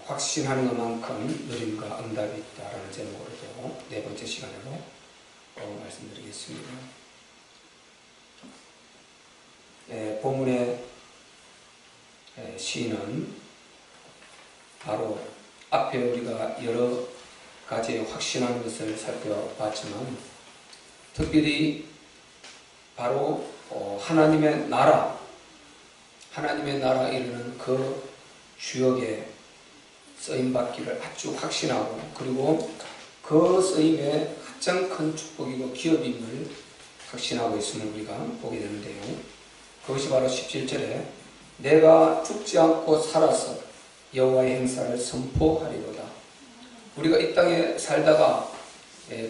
확신하는 것만큼 누림과 응답이 있다라는 제목으로도 네 번째 시간으로 말씀드리겠습니다. 본문의 시인은 바로 앞에 우리가 여러 가지의 확신하는 것을 살펴봤지만 특별히 바로 하나님의 나라 이르는 그 주역에 쓰임받기를 아주 확신하고, 그리고 그 쓰임의 가장 큰 축복이고 기업임을 확신하고 있음을 우리가 보게 되는데요. 그것이 바로 17절에 내가 죽지 않고 살아서 여호와의 행사를 선포하리로다. 우리가 이 땅에 살다가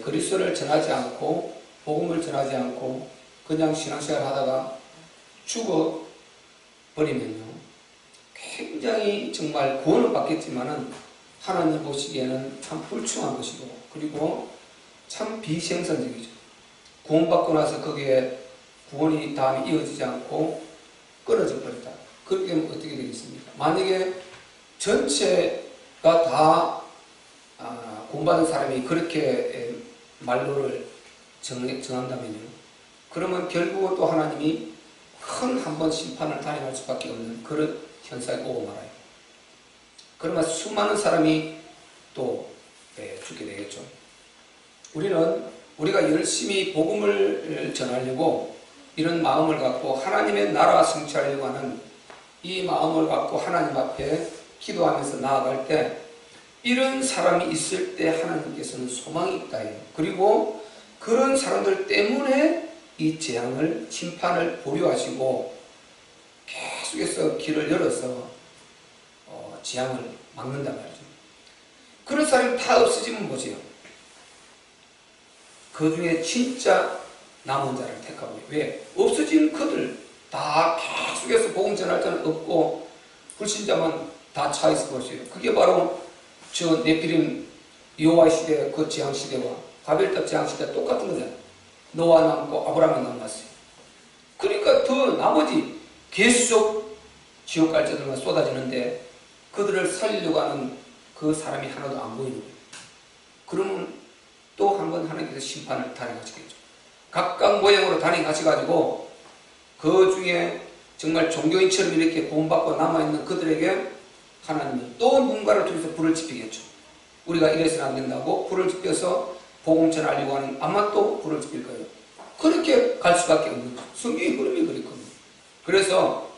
그리스도를 전하지 않고 복음을 전하지 않고 그냥 신앙생활 하다가 죽어버리면요, 굉장히 정말 구원을 받겠지만은 하나님 보시기에는 참 불충한 것이고, 그리고 참 비생산적이죠. 구원받고 나서 거기에 구원이 다음에 이어지지 않고 끊어져 버렸다. 그렇게 되면 어떻게 되겠습니까? 만약에 전체가 다 구원받은 사람이 그렇게 말로를 정한다면요, 그러면 결국은 또 하나님이 큰 한 번 심판을 단행할 수밖에 없는 그런 현상이 오고 말아요. 그러면 수많은 사람이 또 죽게 되겠죠. 우리가 열심히 복음을 전하려고 이런 마음을 갖고 하나님의 나라 성취하려고 하는 이 마음을 갖고 하나님 앞에 기도하면서 나아갈 때 이런 사람이 있을 때 하나님께서는 소망이 있다 해요. 그리고 그런 사람들 때문에 이 재앙을, 심판을 보류하시고 계속해서 길을 열어서 재앙을 막는단 말이죠. 그런 사람이 다 없어지면 보세요. 그 중에 진짜 남은 자를 택하고, 왜? 없어진 그들 다 계속해서 복음 전할 자는 없고 불신자만 다 차 있어 보세요. 그게 바로 저 네피림 여호와 시대 그 재앙 시대와 바벨탑 재앙 시대 똑같은 거잖아요. 노아 남고 아브라함 남았어요. 그러니까 더 나머지 계속 지옥 갈 자들만 쏟아지는데 그들을 살리려고 하는 그 사람이 하나도 안 보이는 거예요. 그러면 또 한 번 하나님께서 심판을 단행하시겠죠. 각각 모양으로 단행하셔가지고 그 중에 정말 종교인처럼 이렇게 구원받고 남아있는 그들에게 하나님이 또 누군가를 통해서 불을 지피겠죠. 우리가 이래서는 안 된다고 불을 지펴서 복음 전하려고 하는 아마 또 불을 지필 거예요. 그렇게 갈 수밖에 없는 거죠. 성경의 흐름이 그렇거든요. 그래서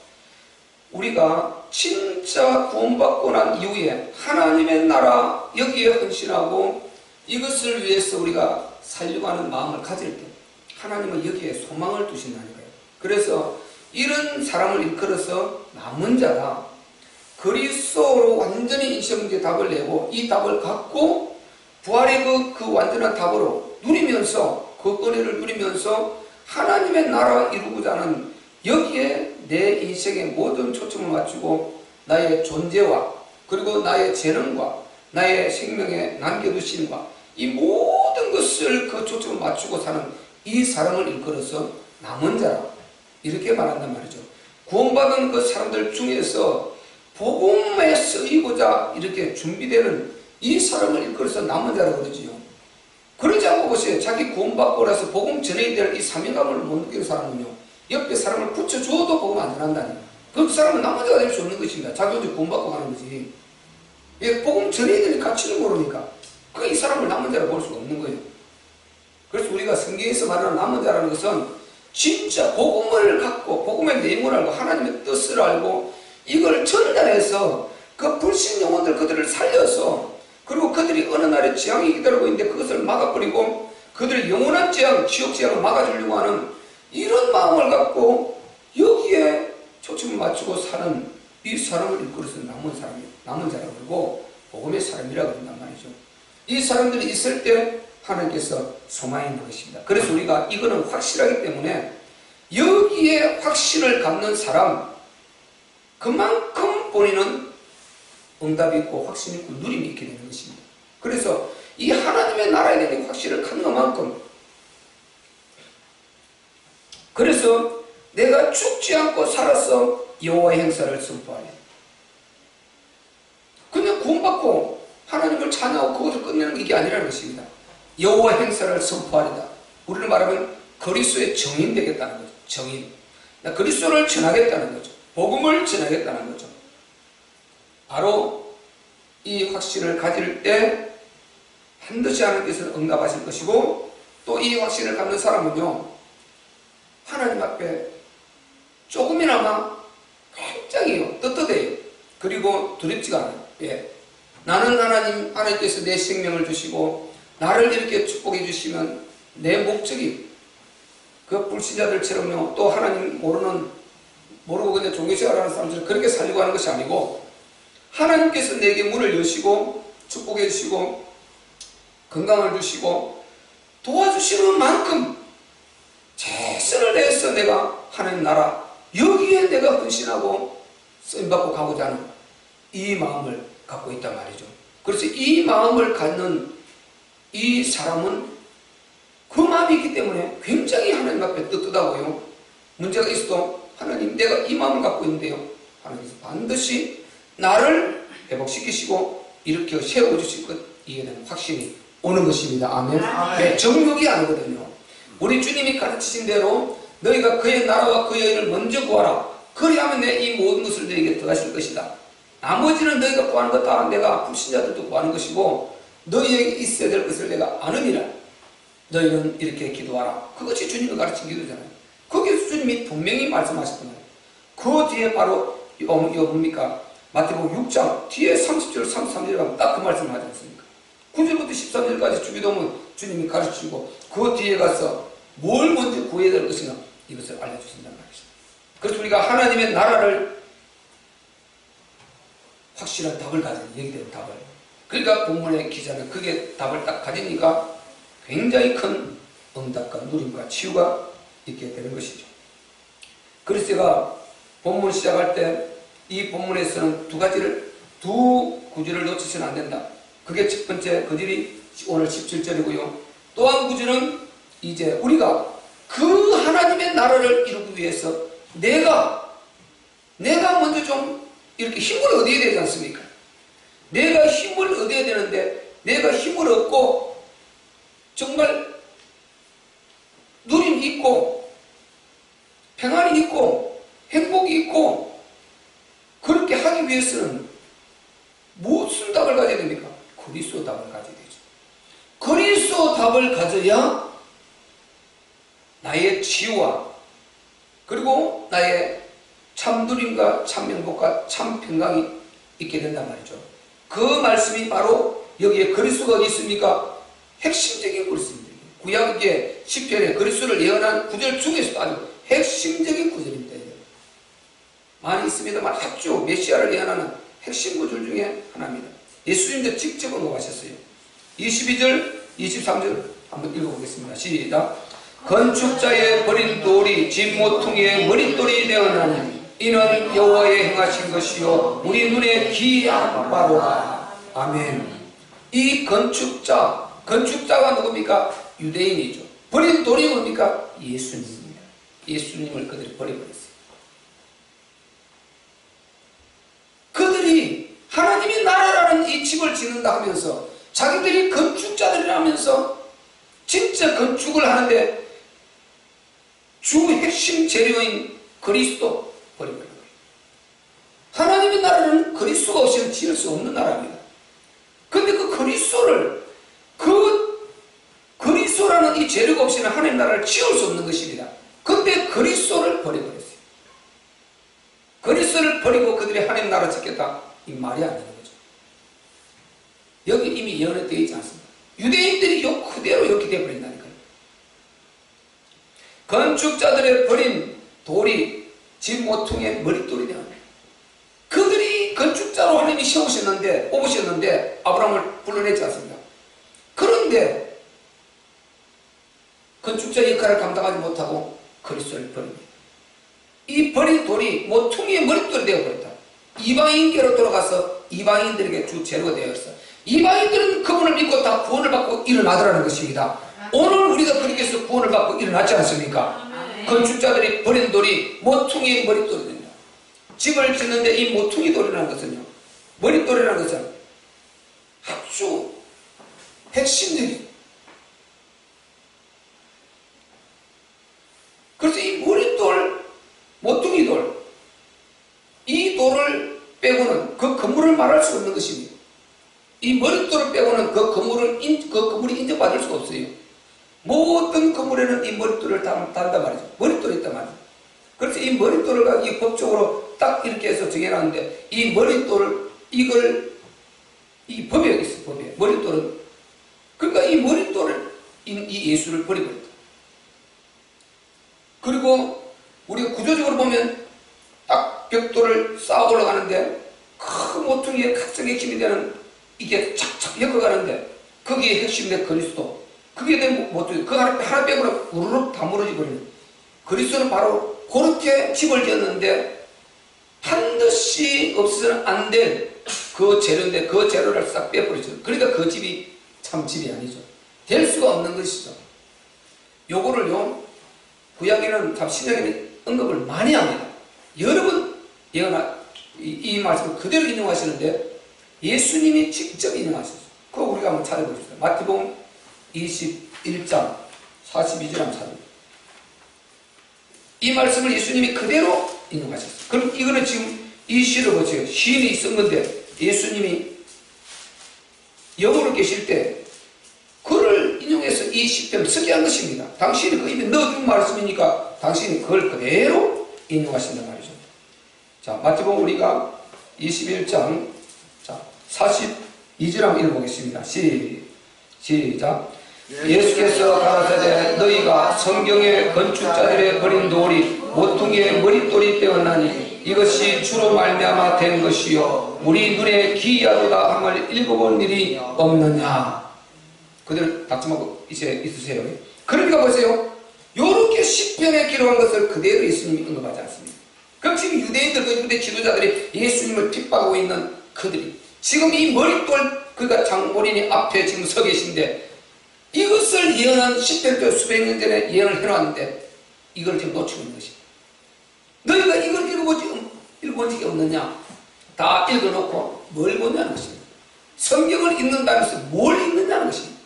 우리가 진짜 구원받고 난 이후에 하나님의 나라 여기에 헌신하고 이것을 위해서 우리가 살려고 하는 마음을 가질 때 하나님은 여기에 소망을 두신다니까요. 그래서 이런 사람을 일컬어서 남은 자라, 그리스도로 완전히 인생문제 답을 내고 이 답을 갖고 부활의 그 완전한 답으로 누리면서 그 은혜를 누리면서 하나님의 나라 이루고자 하는 여기에 내 인생의 모든 초점을 맞추고 나의 존재와 그리고 나의 재능과 나의 생명에 남겨두신과 이 모든 것을 그 초점을 맞추고 사는 이 사람을 일컬어서 남은 자라 이렇게 말한단 말이죠. 구원받은 그 사람들 중에서 복음에 쓰이고자 이렇게 준비되는 이 사람을 일컬어서 남은 자라고 그러지요. 그러지 않고 보세요. 자기 구원받고 나서 복음 전해야 될 이 사명감을 못 느끼는 사람은요, 옆에 사람을 붙여줘도 복음 안 전한다니. 그 사람은 남은 자가 될 수 없는 것입니다. 자기 혼자 구원받고 가는 거지. 왜? 복음 전해야 될 가치를 모르니까 이 사람을 남은 자라고 볼 수가 없는 거예요. 그래서 우리가 성경에서 말하는 남은 자라는 것은 진짜 복음을 갖고 복음의 내용을 알고 하나님의 뜻을 알고 이걸 전달해서 그 불신 영혼들 그들을 살려서, 그리고 그들이 어느 날에 재앙이 기다리고 있는데 그것을 막아버리고 그들의 영원한 재앙, 지옥 재앙을 막아주려고 하는 이런 마음을 갖고 여기에 초점을 맞추고 사는 이 사람을 일컬어서 남은 자라고 그러고 복음의 사람이라고 한단 말이죠. 이 사람들이 있을 때 하나님께서 소망이 있는 것입니다. 그래서 우리가 이거는 확실하기 때문에 여기에 확신을 갖는 사람, 그만큼 본인은 응답이 있고 확신이 있고 누림이 있게 되는 것입니다. 그래서 이 하나님의 나라에 대한 확신을 갖는 것만큼, 그래서 내가 죽지 않고 살아서 여호와의 행사를 선포하리. 근데 구원받고 하나님을 찬양하고 그것을 끝내는 이게 아니라는 것입니다. 여호와 행사를 선포하리다. 우리는 말하면 그리스도의 정인 되겠다는 거죠. 정인. 그리스도를 전하겠다는 거죠. 복음을 전하겠다는 거죠. 바로 이 확신을 가질 때 반드시 하나님께서 응답하실 것이고, 또 이 확신을 갖는 사람은요, 하나님 앞에 조금이나마 굉장히 떳떳해요. 그리고 두렵지가 않아요. 예. 나는 하나님께서 내 생명을 주시고 나를 이렇게 축복해 주시면 내 목적이, 그 불신자들처럼요, 또 하나님 모르고 그냥 종교생활하는 사람들은 그렇게 살려고 하는 것이 아니고, 하나님께서 내게 문을 여시고 축복해 주시고 건강을 주시고 도와주시는 만큼 최선을 다해서 내가 하나님 나라 여기에 내가 헌신하고 쓰임받고 가고자 하는 이 마음을 갖고 있단 말이죠. 그래서 이 마음을 갖는 이 사람은 그 마음이 있기 때문에 굉장히 하나님 앞에 떳떳하고요, 문제가 있어도 하나님, 내가 이 마음을 갖고 있는데요, 하나님께서 반드시 나를 회복시키시고 일으켜 세워주실 것, 이에 대한 확신이 오는 것입니다. 아멘. 네, 정욕이 아니거든요. 우리 주님이 가르치신 대로 너희가 그의 나라와 그의 의를 먼저 구하라. 그리하면 내 이 모든 것을 너희에게 더하실 것이다. 나머지는 너희가 구하는 것 다 내가 불신자들도 구하는 것이고 너희에게 있어야 될 것을 내가 아느니라. 너희는 이렇게 기도하라. 그것이 주님이 가르친 기도잖아요. 거기서 주님이 분명히 말씀하셨단 말이에요. 그 뒤에 바로 뭡니까? 마태복음 6장 뒤에 30절 33절에 가면 딱 그 말씀을 하지 않습니까? 9절부터 13절까지 주기도문 주님이 가르치고 그 뒤에 가서 뭘 먼저 구해야 될 것인가, 이것을 알려주신다는 말이죠. 그래서 우리가 하나님의 나라를 확실한 답을 가진, 얘기되는 답을, 그러니까 본문의 기자는 그게 답을 딱 가지니까 굉장히 큰 응답과 누림과 치유가 있게 되는 것이죠. 그래서 제가 본문 시작할 때 이 본문에서는 두 구절을 놓치시면 안 된다. 그게 첫 번째 구절이 오늘 17절이고요. 또 한 구절은 이제 우리가 그 하나님의 나라를 이루기 위해서 내가 먼저 좀 이렇게 힘을 얻어야 되지 않습니까? 내가 힘을 얻어야 되는데, 내가 힘을 얻고 정말 누림이 있고 평안이 있고 행복이 있고 그렇게 하기 위해서는 무슨 답을 가져야 됩니까? 그리스도 답을 가져야 되죠. 그리스도 답을 가져야 나의 치유와 그리고 나의 참 누림과 참 행복과 참 평강이 있게 된단 말이죠. 그 말씀이 바로 여기에 그리스도가 어디 있습니까? 핵심적인 그리스도입니다. 구약의 시편에 그리스도를 예언한 구절 중에서도 아주 핵심적인 구절입니다. 많이 있습니다만 아주 메시아를 예언하는 핵심 구절 중에 하나입니다. 예수님도 직접 언급하셨어요. 22절, 23절 한번 읽어보겠습니다. 시작. 건축자의 버린 돌이 집 모퉁이의 머릿돌이 되었나니 이는 여호와의 행하신 것이요 우리 눈에 기이한 바로다. 아멘. 이 건축자가 누굽니까? 유대인이죠. 버린 돌이 뭡니까? 예수님입니다. 예수님을 그들이 버려버렸어요. 그들이 하나님의 나라라는 이 집을 짓는다 하면서 자기들이 건축자들이라면서 진짜 건축을 하는데 주 핵심 재료인 그리스도 버려버린 거예요. 하나님의 나라는 그리스도가 없이는 지을 수 없는 나라입니다. 근데 그 그리스도라는 이 재료가 없이는 하나님의 나라를 지을 수 없는 것입니다. 근데 그리스도를 버려버렸어요. 그리스도를 버리고 그들이 하나님 나라 짓겠다, 이 말이 안 되는 거죠. 여기 이미 예언이 되어 있지 않습니까? 유대인들이 그대로 이렇게 되어버린다니까요. 건축자들의 버린 돌이 집 모퉁이의 머릿돌이 되었네. 그들이 건축자로 하나님이 뽑으셨는데 아브라함을 불러냈지 않습니까? 그런데 건축자 역할을 감당하지 못하고 그리스도를 버립니다. 이 버린 돌이 모퉁이의 머릿돌이 되어버렸다. 이방인계로 돌아가서 이방인들에게 주 재료가 되어있어. 이방인들은 그분을 믿고 다 구원을 받고 일어나더라는 것입니다. 오늘 우리가 그렇게 해서 구원을 받고 일어났지 않습니까? 건축자들이 버린 돌이 모퉁이의 머릿돌이 됩니다. 집을 짓는데 이 모퉁이 돌이라는 것은요, 머릿돌이라는 것은 모퉁이 돌, 이 돌을 빼고는 그 건물을 말할 수 없는 것입니다. 이 머릿돌을 빼고는 그 건물이 인정받을 수가 없어요. 모든 건물에는 이 머릿돌을 단단 말이죠. 머릿돌이 있단 말이죠. 그래서 이 머릿돌을 가지고 법적으로 딱 이렇게 해서 정해놨는데, 이 머릿돌을, 이 법에 여기 있어요, 법에. 머릿돌은. 그러니까 이 머릿돌을, 이 예수를 버려버렸다. 그리고 우리가 구조적으로 보면 딱 벽돌을 쌓아 올라가는데, 큰 모퉁이에 각성의 힘이 되는 이게 착착 엮어가는데, 거기에 핵심이 된 그리스도. 그게 된 모퉁이. 그 하나 빼고는 우르륵 다 무너져 버리는. 그리스도는 바로 그렇게 집을 지었는데, 반드시 없어서는 안 될 그 재료인데, 그 재료를 싹 빼버리죠. 그러니까 그 집이 참 집이 아니죠. 될 수가 없는 것이죠. 요거를요, 구약에는 참 신약에는 언급을 많이 합니다. 여러 번 이 말씀을 그대로 인용하시는데, 예수님이 직접 인용하셨어요. 그거 우리가 한번 찾아보겠습니다. 마태복음 21장 42절 한번 찾아보겠습니다. 이 말씀을 예수님이 그대로 인용하셨어요. 그럼 이거는 지금 이 시를 보세요. 시인이 쓴 건데, 예수님이 영으로 계실 때 그를 인용해서 이 시편을 쓰게 한 것입니다. 당신이 그 입에 넣어준 말씀이니까 당신이 그걸 그대로 인용하신단 말이죠. 자, 마태복음 우리가 21장 42절 한번 읽어보겠습니다. 시작. 예수께서 가라사대 너희가 성경의 건축자들의 버린 돌이 모퉁이의 머릿돌이 되었나니 이것이 주로 말미암아 된 것이요 우리 눈에 기이하도다 함을 읽어본 일이 없느냐. 그들 닥쳐먹고 이제 있으세요. 그러니까 보세요. 요렇게 시편에 기록한 것을 그대로 예수님이 언급하지 않습니다. 그럼 지금 유대인들, 그 유대 지도자들이 예수님을 핍박하고 있는 그들이 지금 이 머릿돌, 그러니까 장본인이 앞에 지금 서 계신데, 이것을 예언한 시편도 수백 년 전에 예언을 해놨는데 이걸 지금 놓치고 있는 것입니다. 너희가 이걸 읽어본 적이 없느냐? 다 읽어놓고 뭘 보냐는 것입니다. 성경을 읽는다면서 뭘 읽느냐는 것입니다.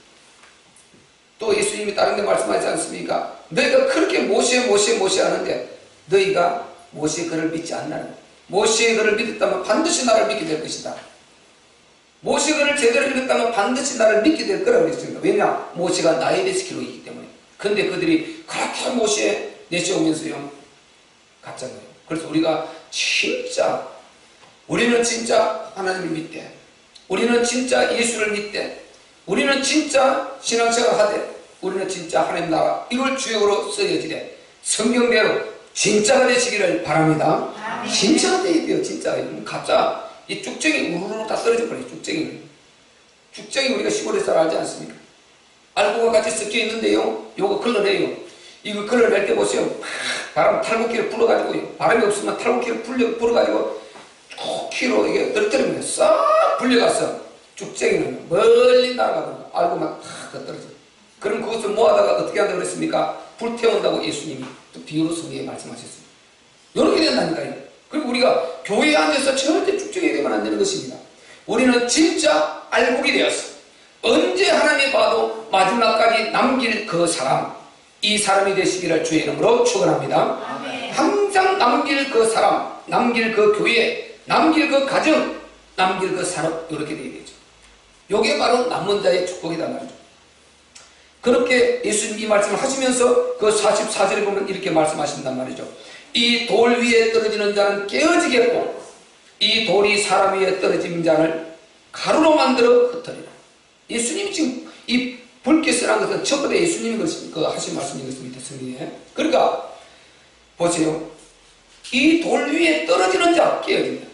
또 예수님이 다른 데 말씀하지 않습니까? 너희가 그렇게 모세 하는데 너희가 모세의 글을 믿지 않나요? 모세의 글을 믿었다면 반드시 나를 믿게 될 것이다. 모세의 글을 제대로 읽었다면 반드시 나를 믿게 될 거라고 그랬습니다. 왜냐? 모세가 나에 대해서 기록이기 때문에. 근데 그들이 그렇게 모세에 내세우면서요, 가짜 거예요. 그래서 우리는 진짜 하나님을 믿대. 우리는 진짜 예수를 믿대. 우리는 진짜 신앙생활을 하되, 우리는 진짜 하나님 나라 이걸 주역으로 쓰여지되 성경대로 진짜가 되시기를 바랍니다. 아멘. 진짜가 되어야 돼요. 진짜. 가짜 이 쭉쟁이 우르르 다 떨어져 버려요. 쭉쟁이 우리가 시골에서 알지 않습니까? 알고가 같이 섞여 있는데요, 요거 걸러내요. 이거 걸러낼 때 보세요. 바람 탈곡기를 불어가지고요, 바람이 없으면 탈곡기를 불어가지고 쭉 키로 이게 떨어뜨립니다. 싹 불려가서 쭉쟁이는 멀리 날아가거든요. 알고만 탁 떨어져. 그럼 그것을 모아다가 어떻게 한다고 그랬습니까? 불태운다고 예수님이 또 비유로 성경에 말씀하셨습니다. 이렇게 된다니까요. 그리고 우리가 교회에 앉아서 절대 쭉쟁이가 되면 안 되는 것입니다. 우리는 진짜 알곡이 되었어. 언제 하나님이 봐도 마지막까지 남길 그 사람, 이 사람이 되시기를 주의 이름으로 축원합니다. 아멘. 항상 남길 그 사람, 남길 그 교회, 남길 그 가정, 남길 그 산업, 이렇게 되어야 되죠. 이게 바로 남은 자의 축복이다 말이죠. 그렇게 예수님이 말씀을 하시면서 그 44절에 보면 이렇게 말씀하신단 말이죠. 이 돌 위에 떨어지는 자는 깨어지겠고 이 돌이 사람 위에 떨어진 자를 가루로 만들어 흩으리라. 예수님이 지금 이 불빛이라는 것은 전부 다 예수님이 하신 말씀인 것입니다. 성경에. 그러니까 보세요. 이 돌 위에 떨어지는 자 깨어진다.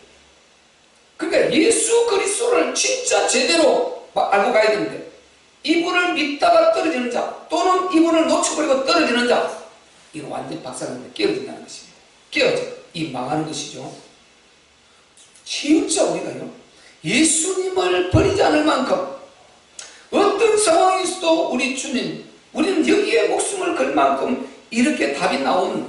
그러니까 예수 그리스도를 진짜 제대로 알고 가야 되는데, 이분을 믿다가 떨어지는 자, 또는 이분을 놓쳐버리고 떨어지는 자, 이거 완전 박살납니다. 깨어진다는 것입니다. 깨어져. 이 망하는 것이죠. 진짜 우리가요, 예수님을 버리지 않을 만큼 어떤 상황이 있어도 우리 주님, 우리는 여기에 목숨을 걸 만큼 이렇게 답이 나오는,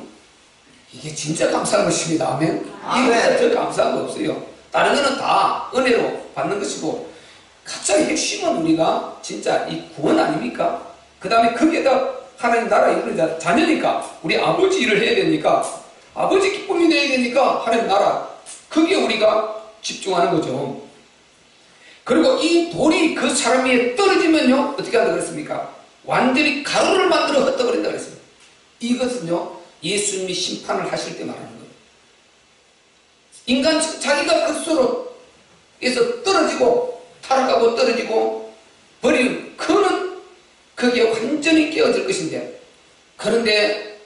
이게 진짜 감사한 것입니다. 아멘. 이게 더 감사한 거 없어요. 다른 거는 다 은혜로 받는 것이고, 가장 핵심은 우리가 진짜 이 구원 아닙니까? 그 다음에 거기에다 하나님 나라 이루는 자녀니까 우리 아버지 일을 해야 되니까 아버지 기쁨이 되어야 되니까 하나님 나라, 그게 우리가 집중하는 거죠. 그리고 이 돌이 그 사람 위에 떨어지면요 어떻게 한다 그랬습니까? 완전히 가루를 만들어 흩어버린다 그랬습니다. 이것은요 예수님이 심판을 하실 때 말하는 거예요. 인간 자기가 그 스스로에서 떨어지고 타락하고 떨어지고 버리는 그는 그게 완전히 깨어질 것인데, 그런데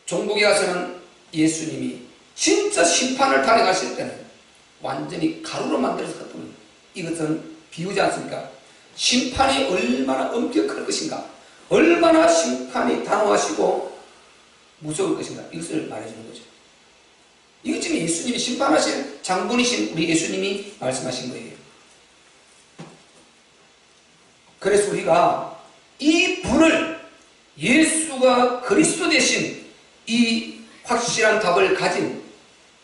종국에 가서는 예수님이 진짜 심판을 단행하실 때는 완전히 가루로 만들어서 흩어버립니다. 이것은 비우지 않습니까? 심판이 얼마나 엄격할 것인가, 얼마나 심판이 단호하시고 무서울 것인가, 이것을 말해주는 거죠. 이것 지금 예수님이 심판하실 장본이신 우리 예수님이 말씀하신 거예요. 그래서 우리가 이 분을, 예수가 그리스도 되신 이 확실한 답을 가진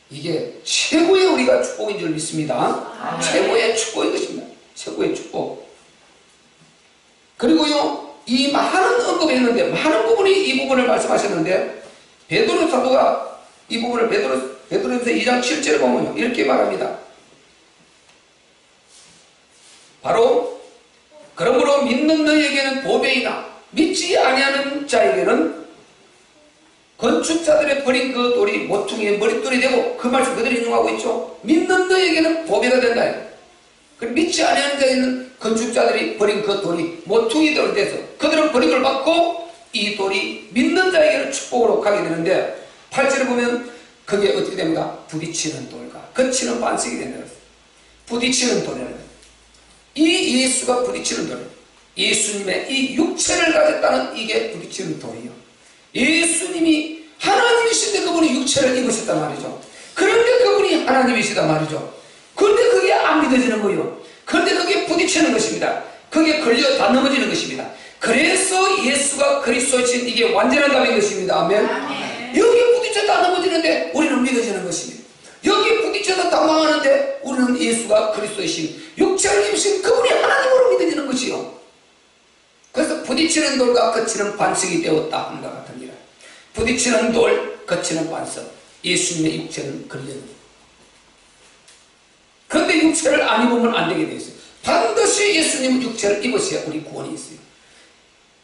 이게 최고의 우리가 축복인 줄 믿습니다. 최고의 축복인 것입니다. 최고의 축복. 그리고요 이 많은 언급이 있는데 많은 부분이 이 부분을 말씀하셨는데, 베드로 사도가 이 부분을 베드로전서 2장 7절에 보면요 이렇게 말합니다. 바로 그러므로 믿는 너희에게는 보배이나 믿지 아니하는 자에게는 건축자들의 버린 그 돌이 모퉁이의 머릿돌이 되고, 그 말씀 그대로 인용하고 있죠. 믿는 너에게는 보배가 된다. 믿지 아니하는 자에는 건축자들이 버린 그 돌이 모퉁이돌이 돼서 그들은 버림을 받고 이 돌이 믿는 자에게는 축복으로 가게 되는데, 8절에 보면 그게 어떻게 됩니까? 부딪히는 돌과 거치는 반석이 된다. 부딪히는 돌이라는 거예요. 이 예수가 부딪히는 돌, 예수님의 이 육체를 가졌다는 이게 부딪히는 돌이요. 예수님이 하나님이신데 그분이 육체를 입으셨단 말이죠. 그런데 그분이 하나님이시단 말이죠. 그런데 그게 안 믿어지는 거예요. 그런데 그게 부딪히는 것입니다. 그게 걸려 다 넘어지는 것입니다. 그래서 예수가 그리스도이신 이게 완전한 답인 것입니다. 아멘. 여기 부딪혀 다 넘어지는데 우리는 믿어지는 것입니다. 여기 부딪혀서 다 망하는데 우리는 예수가 그리스도이신 육체를 입으신 그분이 하나님으로 믿어지는 것이요. 그래서 부딪히는 돌과 거치는 반석이 되었다 함과 같으니라. 부딪히는 돌, 거치는 반석, 예수님의 육체는 걸려요. 그런데 육체를 안 입으면 안 되게 되어 있어요. 반드시 예수님은 육체를 입으셔야 우리 구원이 있어요.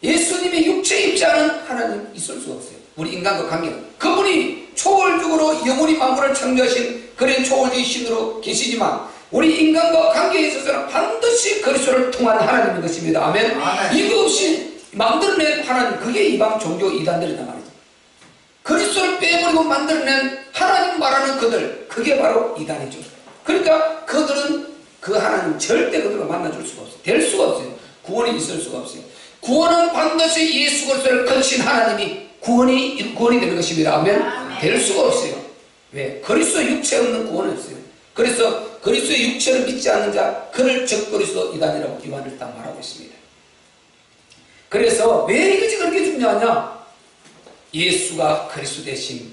예수님이 육체 입지 않은 하나님 있을 수 없어요. 우리 인간과 관계는 그분이 초월적으로 영원히 만물을 창조하신 그런 초월적인 신으로 계시지만 우리 인간과 관계에 있어서는 반드시 그리스도를 통한 하나님인 것입니다. 아멘. 이거 없이 만들어낸 하나님, 그게 이방 종교 이단들이란 말이죠. 그리스도를 빼버리고 만들어낸 하나님 말하는 그들, 그게 바로 이단이죠. 그러니까 그들은 그 하나님 절대 그들과 만나줄 수가 없어요. 될 수가 없어요. 구원이 있을 수가 없어요. 구원은 반드시 예수 그리스도를 거친 하나님이 구원이 되는 것입니다. 아멘. 될 수가 없어요. 왜? 그리스도 육체 없는 구원은 없어요. 그래서 그리스도의 육체를 믿지 않는 자, 그를 적그리스도 이단이라고 요한을 딱 말하고 있습니다. 그래서 왜 이것이 그렇게 중요하냐? 예수가 그리스도 대신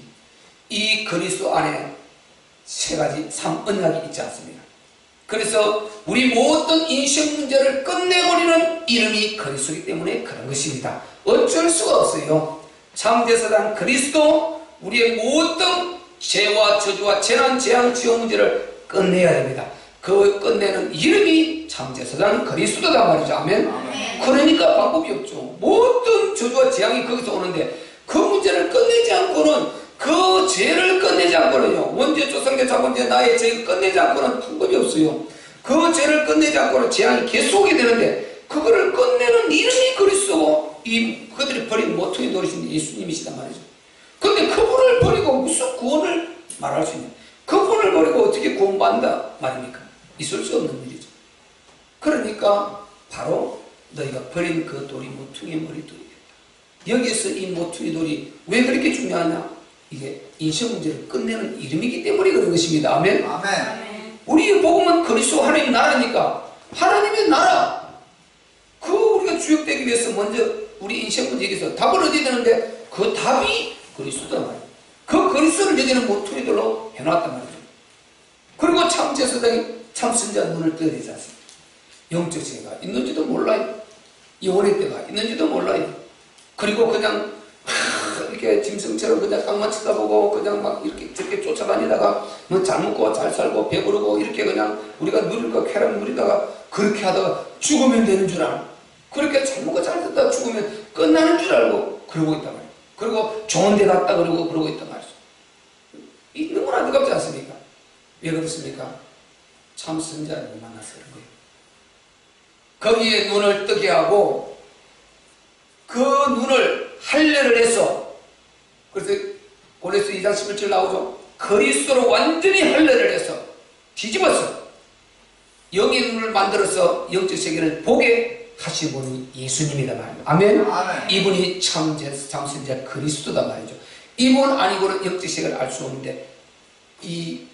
이 그리스도 안에 세 가지 삼언약이 있지 않습니까? 그래서 우리 모든 인생 문제를 끝내버리는 이름이 그리스도이기 때문에 그런 것입니다. 어쩔 수가 없어요. 참제사장 그리스도, 우리의 모든 죄와 저주와 재난, 재앙, 지옥 문제를 끝내야 됩니다. 그 끝내는 이름이 참제사장 그리스도다 말이죠. 아멘. 그러니까 방법이 없죠. 모든 저주와 재앙이 거기서 오는데 그 문제를 끝내지 않고는, 그 죄를 끝내지 않고는요, 원죄, 조상죄, 자본죄, 나의 죄를 끝내지 않고는 방법이 없어요. 그 죄를 끝내지 않고는 재앙이 계속 오게 되는데, 그거를 끝내는 이름이 그리스도고 그들이 버린 모퉁이 돌이신 예수님이시단 말이죠. 근데 그분을 버리고 무슨 구원을 말할 수 있냐? 그분을 버리고 어떻게 구원받는다 말입니까? 있을 수 없는 일이죠. 그러니까 바로 너희가 버린 그 돌이 모퉁이의 머리돌이겠다. 여기에서 이 모퉁이 돌이 왜 그렇게 중요하냐? 이게 인생 문제를 끝내는 이름이기 때문에 그런 것입니다. 아멘. 아멘. 우리의 복음은 그리스도 하나님 나라니까, 하나님의 나라, 그 우리가 주역되기 위해서 먼저 우리 인생 문제에서 답을 얻어야 되는데 그 답이 그리스도란 말이에요. 그 그리스도를 여기는 모퉁이돌로 해놨단 말이죠. 그리고 참제사장이 참선자 눈을 떠야 되지 않습니까? 영적 죄가 있는지도 몰라요. 영혼의 때가 있는지도 몰라요. 그리고 그냥 이렇게 이렇게 짐승처럼 그냥 땅만 쳐다보고 그냥 막 이렇게 저렇게 쫓아다니다가 뭐 잘 먹고 잘 살고 배부르고 이렇게 그냥 우리가 누릴 거 쾌락 누리다가 그렇게 하다가 죽으면 되는 줄 알고 그렇게 잘 먹고 잘 듣다가 죽으면 끝나는 줄 알고 그러고 있단 말이에요. 그리고 좋은 데 갔다 그러고 있단 말이죠. 이 너무나 안타깝지 않습니까? 왜 그렇습니까? 참 선자를 못 만나서 그런 거예요. 거기에 눈을 뜨게 하고 그 눈을 할례를 해서 그래서 고레스 2장 11절 나오죠. 그리스도로 완전히 할례를 해서 뒤집어서 영의 눈을 만들어서 영적 세계를 보게 하신 분이 예수님이다 말이에요. 아멘. 아멘. 이분이 참 선자 그리스도다 말이죠. 이분 아니고는 영적 세계를 알 수 없는데 이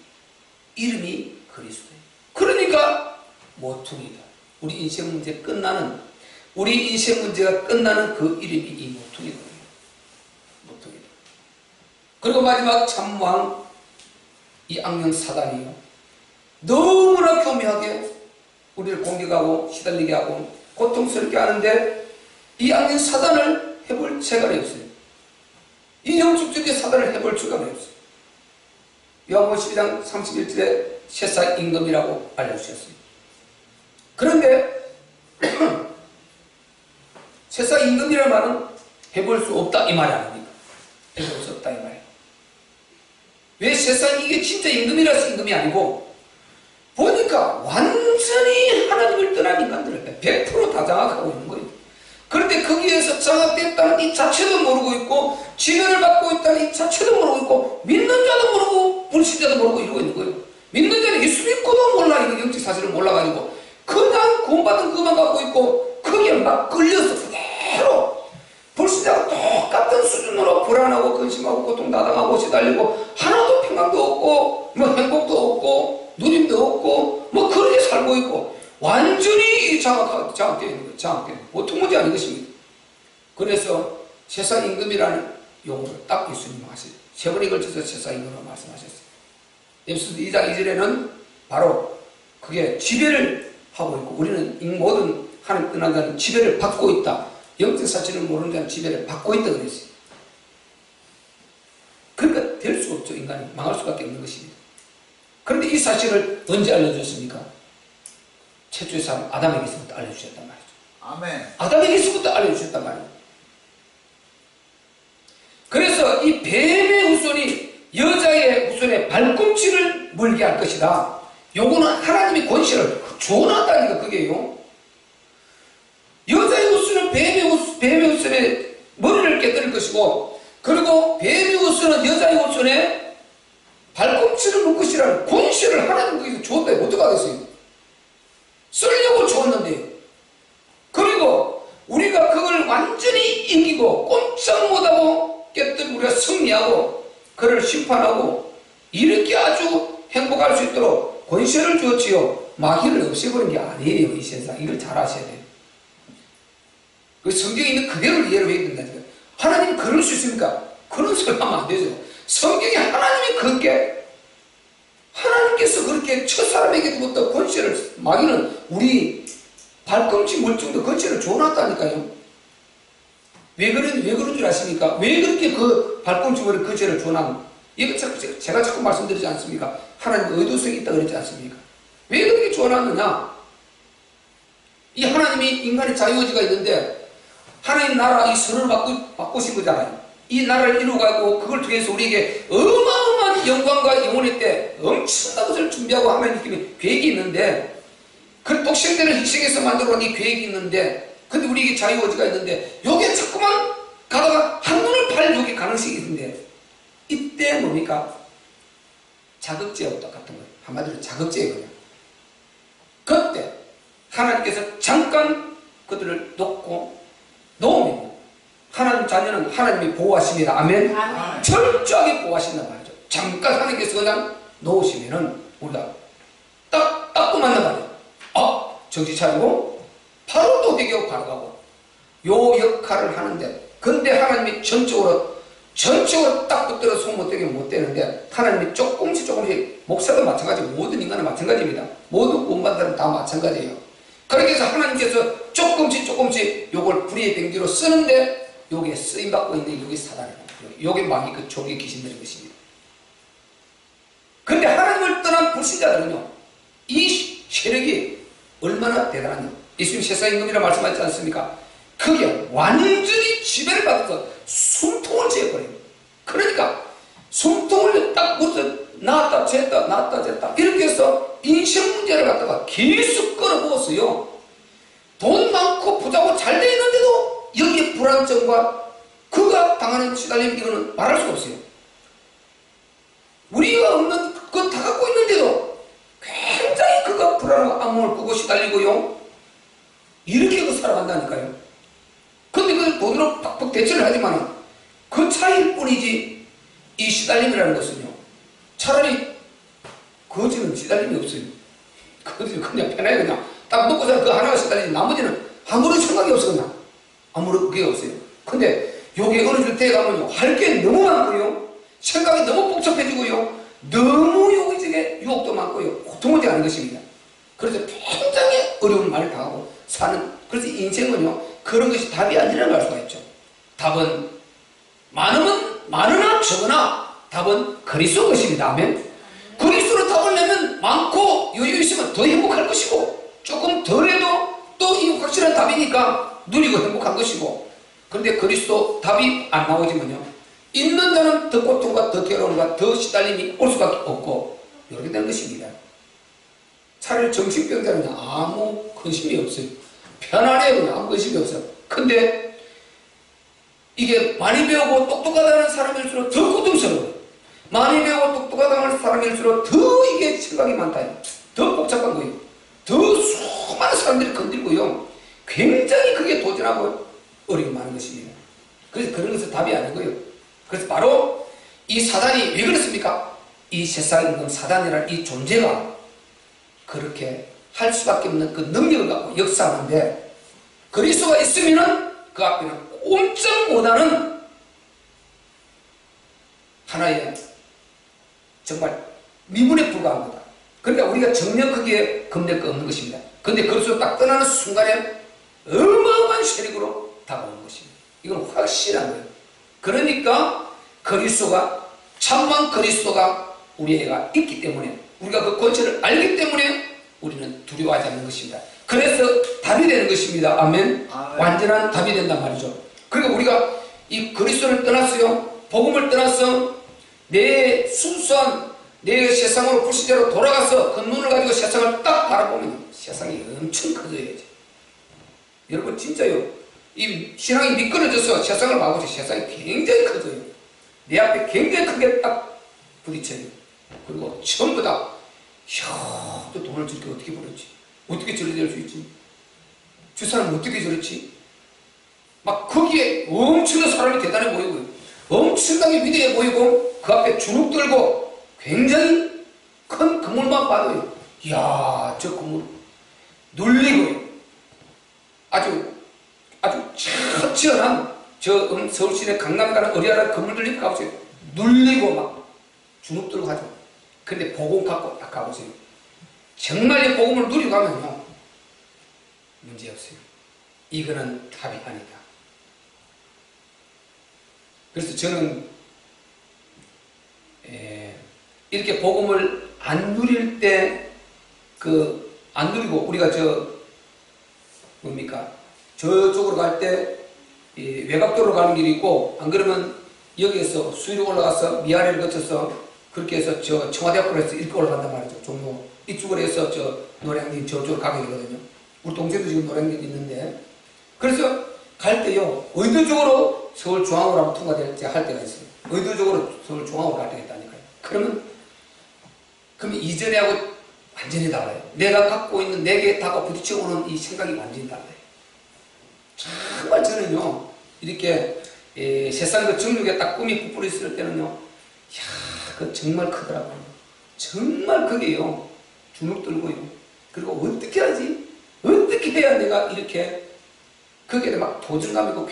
이름이 그리스도예요. 그러니까 모퉁이다. 우리 인생 문제 끝나는 우리 인생 문제가 끝나는 그 이름이 이 모퉁이거든요. 모퉁이다. 그리고 마지막 참왕 이 악령 사단이요. 너무나 교묘하게 우리를 공격하고 시달리게 하고 고통스럽게 하는데 이 악령 사단을 해볼 재간이 없어요. 이 영축적인 사단을 해볼 주간이 없어요. 요한복음 12장 31절에 셋사 임금이라고 알려주셨어요. 그런데 셋사 임금이라는 말은 해볼 수 없다 이 말이 아닙니까? 해볼 수 없다 이 말이에요. 왜 셋사 이게 진짜 임금이라서 임금이 아니고 보니까 완전히 하나님을 떠난 인간들을 100% 다 장악하고 있는 거예요. 그런데 거기에서 장악됐다는 이 자체도 모르고 있고 지배를 받고 있다는 이 자체도 모르고 있고 믿는 자도 모르고 불신자도 모르고 이러고 있는 거예요. 믿는 자는 예수 믿고도 몰라 이거 영적 사실을 몰라가지고 그냥 구원받은 그만 갖고 있고 거기에 막 끌려서 그대로 불신자가 똑같은 수준으로 불안하고 근심하고 고통당하고 시달리고 하나도 평강도 없고 뭐 행복도 없고 누림도 없고 뭐 그렇게 살고 있고 완전히 장악되어 있는 거예요. 장악되어 있는 거예요. 보통 문제 아닌 것입니다. 그래서 셋사 임금이라는 용어를 딱 예수님 하세요. 세 번에 걸쳐서 셋사 임금으로 말씀하셨어요. 에베소서 2장 2절에는 바로 그게 지배를 하고 있고 우리는 모든 하나님 떠난 자는 지배를 받고 있다. 영적 사실을 모르는 자는 지배를 받고 있다 그랬어요. 그러니까 될 수 없죠. 인간이 망할 수밖에 없는 것입니다. 그런데 이 사실을 언제 알려줬습니까? 최초의 사람 아담에게서부터 알려주셨단 말이죠. 아멘. 아담에게서부터 알려주셨단 말이에요. 그래서 이 뱀의 후손이 여자의 후손의 발꿈치를 물게 할 것이다. 요거는 하나님의 권세를 조언한다니까 그게요. 여자의 후손은 뱀의 후손의 머리를 깨뜨릴 것이고 그리고 뱀의 후손은 여자의 후손의 발꿈치를 물 것이라는 권세를 하나님께서 주었다니 어떡하겠어요? 쓰려고 주었는데요. 그리고 우리가 그걸 완전히 이기고 꼼짝 못하고 깨뜨리고 우리가 승리하고 그를 심판하고 이렇게 아주 행복할 수 있도록 권세를 주었지요. 마귀를 없애버린 게 아니에요. 이 세상. 이걸 잘 아셔야 돼요. 그 성경에 있는 그대로 이해를 해야 된다니까요. 하나님 그럴 수 있습니까? 그런 소리 하면 안 되죠. 성경에 하나님이 그렇게 하나님께서 그렇게 첫사람에게부터 권세를 마귀는 우리 발꿈치 물정도 권세를 줘놨다니까요. 왜 그런 줄 아십니까? 왜 그렇게 그 발꿈치 물에 권세를 줘놨나? 이거 제가 자꾸 말씀드리지 않습니까? 하나님 의도성이 있다 그랬지 않습니까? 왜 그렇게 줘놨느냐? 이 하나님이 인간의 자유의지가 있는데 하나님 나라 이 선을 바꾸신 거잖아요. 이 나라를 이루어가고 그걸 통해서 우리에게 어마어마한 영광과 영혼의 때 엄청난 것을 준비하고 하나님께 계획이 있는데 그 독생자를 희생해서 만들어 놓은 이 계획이 있는데 근데 우리에게 자유의지가 있는데 요게 자꾸만 가다가 한눈을 팔 요게 가능성이 있는데 이때 뭡니까? 자극제하고 똑같은 거예요. 한마디로 자극제예요. 그냥. 그때 하나님께서 잠깐 그들을 놓으면 하나님 자녀는 하나님이 보호하십니다. 아멘. 아멘. 철저하게 보호하신단 말이죠. 잠깐 하나님께서 그냥 놓으시면은 우리가 딱 만난 말이에요. 정신 차리고 바로 또 회개하고 바로 가고 요 역할을 하는데 근데 하나님이 전적으로 딱 붙들어 손 못 대게 못 되는데 하나님이 조금씩 목사도 마찬가지고 모든 인간은 마찬가지입니다. 모든 구원받은 다 마찬가지예요. 그렇게 해서 하나님께서 조금씩 요걸 불의의 병기로 쓰는데 요게 쓰임받고 있는 요게 사단입니다. 요게 마귀 그 종의 귀신들인 것입니다. 그런데 하나님을 떠난 불신자들은요, 이 세력이 얼마나 대단하냐. 예수님 세상임금이라 말씀하지 않습니까? 그게 완전히 지배를 받아서 숨통을 재버려요. 그러니까 숨통을 딱 물어서 나왔다 쟀다 나왔다 쟀다 이렇게 해서 인생 문제를 갖다가 계속 끌어부었어요. 돈 많고 부자고 잘 돼 있는데도 여기에 불안정과 그가 당하는 시달림, 이거는 말할 수가 없어요. 우리가 없는 그거 다 갖고 있는데도 굉장히 그가 불안하고 악몽을 꾸고 시달리고요, 이렇게 그 살아간다니까요. 근데 그 돈으로 팍팍 대처를 하지만 그 차이일 뿐이지, 이 시달림이라는 것은요, 차라리 거지는 시달림이 없어요. 거지는 그냥 편하게 그냥 딱 먹고 사는 그 하나가 시달리지, 나머지는 아무런 생각이 없어. 그냥 아무런 그게 없어요. 근데 요게 어느 줄 때 가면요, 할 게 너무 많고요, 생각이 너무 복잡해지고요, 너무 요기적에 유혹도 많고요, 고통을 당하는 것입니다. 그래서 굉장히 어려운 말을 당하고 사는, 그래서 인생은요, 그런 것이 답이 아니라고 할 수가 있죠. 답은 많으나 적으나 답은 그리스도 것입니다. 아멘. 그리스도로 답을 내면 많고 여유 있으면 더 행복할 것이고, 조금 덜해도 또 이 확실한 답이니까 누리고 행복한 것이고, 그런데 그리스도 답이 안 나오지만요, 있는 자는 더 고통과 더 괴로움과 더 시달림이 올 수밖에 없고, 이렇게 되는 것입니다. 차라리 정신병자는 아무 근심이 없어요. 편안해요. 그냥 아무 근심이 없어요. 근데 이게 많이 배우고 똑똑하다는 사람일수록 더 고통스러워요. 많이 배우고 똑똑하다는 사람일수록 더 이게 생각이 많다. 더 복잡한 거예요. 더 수많은 사람들이 건들고요, 굉장히 그게 도전하고 어려움이 많은 것입니다. 그래서 그런 것은 답이 아니고요. 그래서 바로 이 사단이 왜 그렇습니까? 이 세상에 있는 사단이라는 이 존재가 그렇게 할 수밖에 없는 그 능력을 갖고 역사하는데, 그리스도가 있으면은 그 앞에는 꼼짝 못하는 하나의 정말 미문에 불과한 거다. 그러니까 우리가 정녕 크게 겁낼 거 없는 것입니다. 근데 그리스도 딱 떠나는 순간에 어마어마한 세력으로 다가오는 것입니다. 이건 확실한 거예요. 그러니까 그리스도가, 참만 그리스도가 우리가 있기 때문에, 우리가 그 권세를 알기 때문에 우리는 두려워하지 않는 것입니다. 그래서 답이 되는 것입니다. 아멘. 완전한 답이 된단 말이죠. 그러니까 우리가 이 그리스도를 떠났어요. 복음을 떠났어. 내 순수한 내 세상으로 불신자로 돌아가서 그 눈을 가지고 세상을 딱 바라보면 세상이 엄청 커져야지. 여러분 진짜요. 이 신앙이 미끄러져서 세상을 봐보세요. 세상이 굉장히 커져요. 내 앞에 굉장히 크게 딱 부딪혀요. 그리고 전부 다, 이야, 또 돈을 저렇게 어떻게 벌었지? 어떻게 저렇게 될 수 있지? 저 사람은 어떻게 저렇지? 막 거기에 엄청난 사람이 대단해 보이고요, 엄청나게 위대해 보이고, 그 앞에 주눅 들고 굉장히 큰 건물만 봐도요, 이야, 저 건물 눌리고요, 아주 처치연한 저 서울시내 강남 가는 어리아라 건물들 이렇게 가보세요. 눌리고 막 주눅 들고 하죠. 근데 복음 갖고 딱 가보세요. 정말 이 복음을 누리고 가면요, 문제없어요. 이거는 답이 아니다. 그래서 저는 이렇게 복음을 안 누릴 때, 안 누리고 우리가 저쪽으로 갈 때 외곽도로 가는 길이 있고, 안 그러면 여기에서 수위로 올라가서 미아래를 거쳐서 그렇게 해서 저 청와대학교로 해서 이렇게 올라간단 말이죠. 종로 이쪽으로 해서 저 노량진 저쪽으로 가게 되거든요. 우리 동생도 지금 노량진 있는데, 그래서 갈 때요, 의도적으로 서울중앙으로 한번 통과될 때 할 때가 있어요. 의도적으로 서울중앙으로 갈 때가 있다니까요. 그러면 이전에하고 완전히 달라요. 내가 갖고 있는 내게 다가 부딪혀오는 이 생각이 완전히 달라요. 정말 저는요, 이렇게 세상 그 정육에 딱 꿈이 부풀어 있을 때는요, 이야, 그 정말 크더라고요. 정말 그게요, 주눅 들고요. 그리고 어떻게 하지? 어떻게 해야 내가 이렇게 거기에 막 도전감 있고,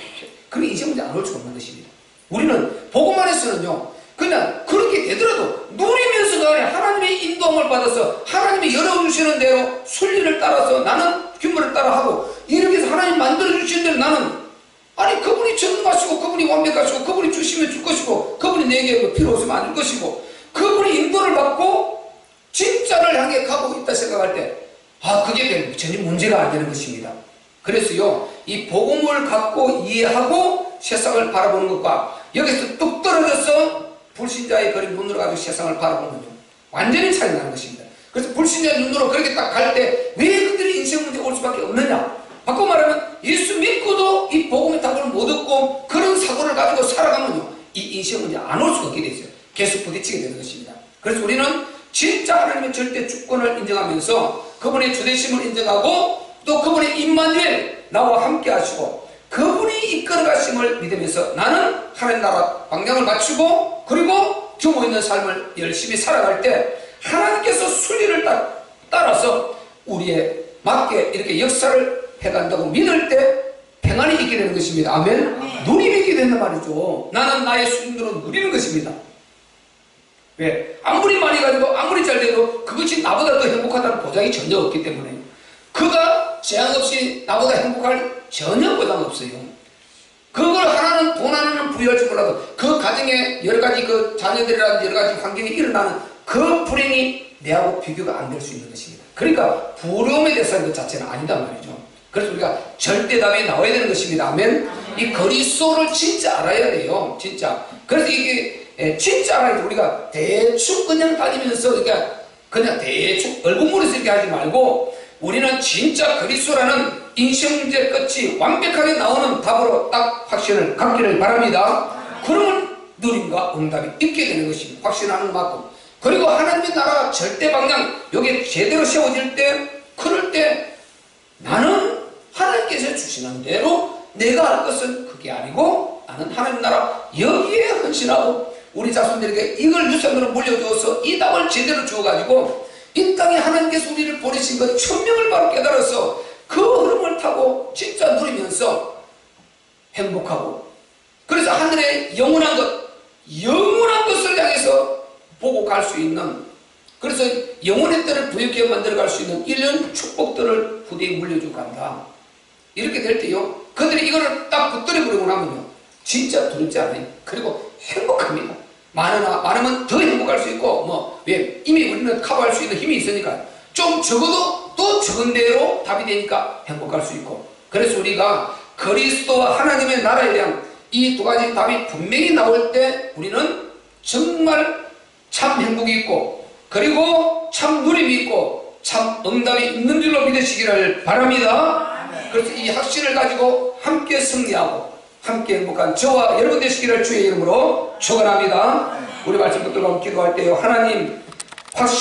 그게 이제 문제 안 올 수가 없는 것입니다. 우리는 복음 안에서는요, 그냥 그렇게 되더라도 누리면서가 아니라 하나님의 인도함을 받아서 하나님이 열어주시는 대로 순리를 따라서 나는 규모를 따라하고, 이렇게 해서 하나님 만들어주시는 대로 나는 아니 그분이 전능하시고 그분이 완벽하시고 그분이 주시면 줄 것이고 그분이 내게 필요 없으면 안 줄 것이고 그분이 인도를 받고 진짜를 향해 가고 있다 생각할 때 그게 전혀 문제가 안 되는 것입니다. 그래서요 이 복음을 갖고 이해하고 세상을 바라보는 것과 여기서 뚝 떨어져서 불신자의 그런 눈으로 가지고 세상을 바라보는 거죠. 완전히 차이 나는 것입니다. 그래서 불신자의 눈으로 그렇게 딱 갈 때 왜 그들이 인생 문제가 올 수밖에 없느냐? 바꿔 말하면 예수 믿고도 이 복음의 답을 못 얻고 그런 사고를 가지고 살아가면요 이 인생 문제 안 올 수가 없게 돼 있어요. 계속 부딪히게 되는 것입니다. 그래서 우리는 진짜 하나님의 절대 주권을 인정하면서 그분의 주되심을 인정하고 또 그분의 임마누엘 나와 함께 하시고 그분이 이끌어 가심을 믿으면서 나는 하나님 나라 방향을 맞추고 그리고 규모 있는 삶을 열심히 살아갈 때 하나님께서 순리를 따라서 우리에 맞게 이렇게 역사를 해간다고 믿을 때 평안이 있게 되는 것입니다. 아멘. 누림이 있게 된단 말이죠. 나는 나의 수준으로 누리는 것입니다. 왜? 아무리 많이 가지고 아무리 잘 돼도 그것이 나보다 더 행복하다는 보장이 전혀 없기 때문에 그가 제한 없이 나보다 행복할 전혀 보장 없어요. 그걸 하나는 돈 하나는 부여할지 몰라도 그 가정에 여러 가지 그 자녀들이라든지 여러 가지 환경이 일어나는 그 불행이 내하고 비교가 안 될 수 있는 것입니다. 그러니까 부러움에 대해서 그 자체는 아니단 말이죠. 그래서 우리가 절대답이 나와야 되는 것입니다. 아멘. 이 그리스도를 진짜 알아야 돼요. 진짜. 그래서 이게 진짜 알아야 돼. 우리가 대충 그냥 다니면서 그냥 대충 얼굴물에서 이렇게 하지 말고 우리는 진짜 그리스도라는 인생 문제 끝이 완벽하게 나오는 답으로 딱 확신을 갖기를 바랍니다. 그러면 누림과 응답이 있게 되는 것입니다. 확신하는 만큼. 그리고 하나님의 나라 절대 방향 여기에 제대로 세워질 때 그럴 때 나는 하나님께서 주시는 대로 내가 할 것은 그게 아니고 나는 하나님 나라 여기에 헌신하고 우리 자손들에게 이걸 유산으로 물려주어서 이 답을 제대로 주어가지고 이 땅에 하나님께서 우리를 보내신 것 천명을 바로 깨달아서 그 흐름을 타고 진짜 누리면서 행복하고 그래서 하늘의 영원한 것을 향해서 보고 갈 수 있는 그래서 영원의 때를 부유하게 만들어갈 수 있는 이런 축복들을 후대에 물려주고 간다. 이렇게 될 때요 그들이 이거를 딱 붙들어 버리고 나면요 진짜 두렵지 않아요. 그리고 행복합니다. 많으면 더 행복할 수 있고 왜 이미 우리는 커버할 수 있는 힘이 있으니까 좀 적어도 또 적은 대로 답이 되니까 행복할 수 있고 그래서 우리가 그리스도와 하나님의 나라에 대한 이 두 가지 답이 분명히 나올 때 우리는 정말 참 행복이 있고 그리고 참 누림이 있고 참 응답이 있는 줄로 믿으시기를 바랍니다. 그래서 이 확신을 가지고 함께 승리하고 함께 행복한 저와 여러분 되시기를 주의 이름으로 축원합니다. 우리 말씀 붙들고 기도할 때요 하나님 확신